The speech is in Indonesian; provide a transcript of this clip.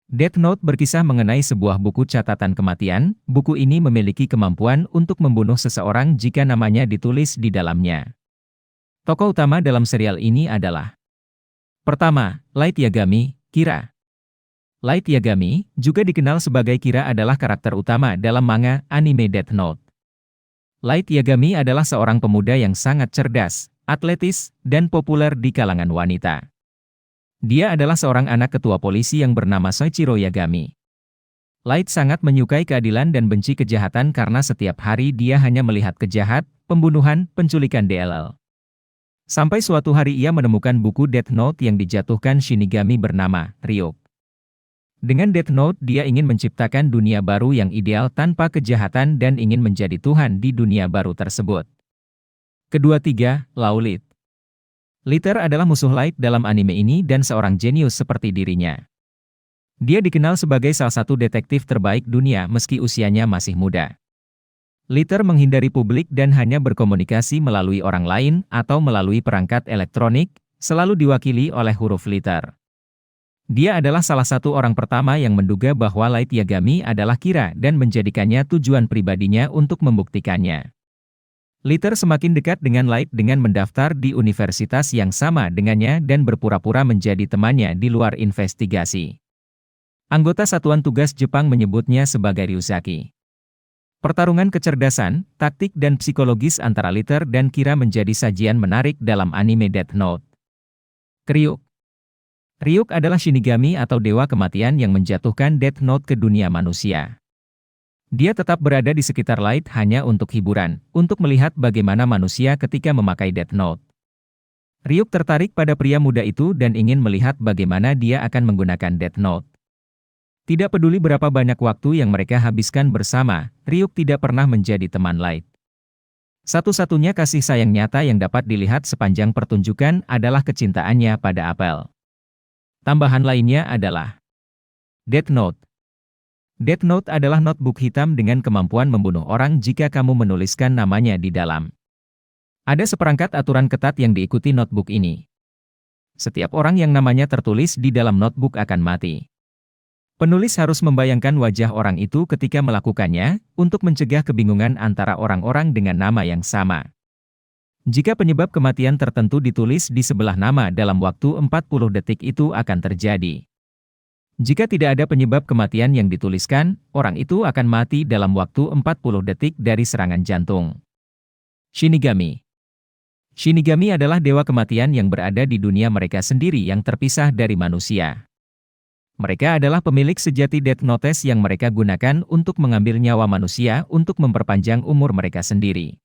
Death Note berkisah mengenai sebuah buku catatan kematian. Buku ini memiliki kemampuan untuk membunuh seseorang jika namanya ditulis di dalamnya. Tokoh utama dalam serial ini adalah: pertama, Light Yagami, Kira. Light Yagami, juga dikenal sebagai Kira, adalah karakter utama dalam manga anime Death Note. Light Yagami adalah seorang pemuda yang sangat cerdas, atletis, dan populer di kalangan wanita. Dia adalah seorang anak ketua polisi yang bernama Soichiro Yagami. Light sangat menyukai keadilan dan benci kejahatan karena setiap hari dia hanya melihat kejahat, pembunuhan, penculikan DLL. Sampai suatu hari ia menemukan buku Death Note yang dijatuhkan Shinigami bernama Ryuk. Dengan Death Note dia ingin menciptakan dunia baru yang ideal tanpa kejahatan dan ingin menjadi Tuhan di dunia baru tersebut. Kedua tiga, Laulit. Litter adalah musuh Light dalam anime ini dan seorang jenius seperti dirinya. Dia dikenal sebagai salah satu detektif terbaik dunia meski usianya masih muda. Litter menghindari publik dan hanya berkomunikasi melalui orang lain atau melalui perangkat elektronik, selalu diwakili oleh huruf Litter. Dia adalah salah satu orang pertama yang menduga bahwa Light Yagami adalah Kira dan menjadikannya tujuan pribadinya untuk membuktikannya. Litter semakin dekat dengan Light dengan mendaftar di universitas yang sama dengannya dan berpura-pura menjadi temannya di luar investigasi. Anggota Satuan Tugas Jepang menyebutnya sebagai Ryuzaki. Pertarungan kecerdasan, taktik dan psikologis antara Litter dan Kira menjadi sajian menarik dalam anime Death Note. Ryuk. Ryuk adalah Shinigami atau dewa kematian yang menjatuhkan Death Note ke dunia manusia. Dia tetap berada di sekitar Light hanya untuk hiburan, untuk melihat bagaimana manusia ketika memakai Death Note. Ryuk tertarik pada pria muda itu dan ingin melihat bagaimana dia akan menggunakan Death Note. Tidak peduli berapa banyak waktu yang mereka habiskan bersama, Ryuk tidak pernah menjadi teman Light. Satu-satunya kasih sayang nyata yang dapat dilihat sepanjang pertunjukan adalah kecintaannya pada Apel. Tambahan lainnya adalah Death Note. Death Note adalah notebook hitam dengan kemampuan membunuh orang jika kamu menuliskan namanya di dalam. Ada seperangkat aturan ketat yang diikuti notebook ini. Setiap orang yang namanya tertulis di dalam notebook akan mati. Penulis harus membayangkan wajah orang itu ketika melakukannya, untuk mencegah kebingungan antara orang-orang dengan nama yang sama. Jika penyebab kematian tertentu ditulis di sebelah nama dalam waktu 40 detik itu akan terjadi. Jika tidak ada penyebab kematian yang dituliskan, orang itu akan mati dalam waktu 40 detik dari serangan jantung. Shinigami. Shinigami adalah dewa kematian yang berada di dunia mereka sendiri yang terpisah dari manusia. Mereka adalah pemilik sejati Death Notes yang mereka gunakan untuk mengambil nyawa manusia untuk memperpanjang umur mereka sendiri.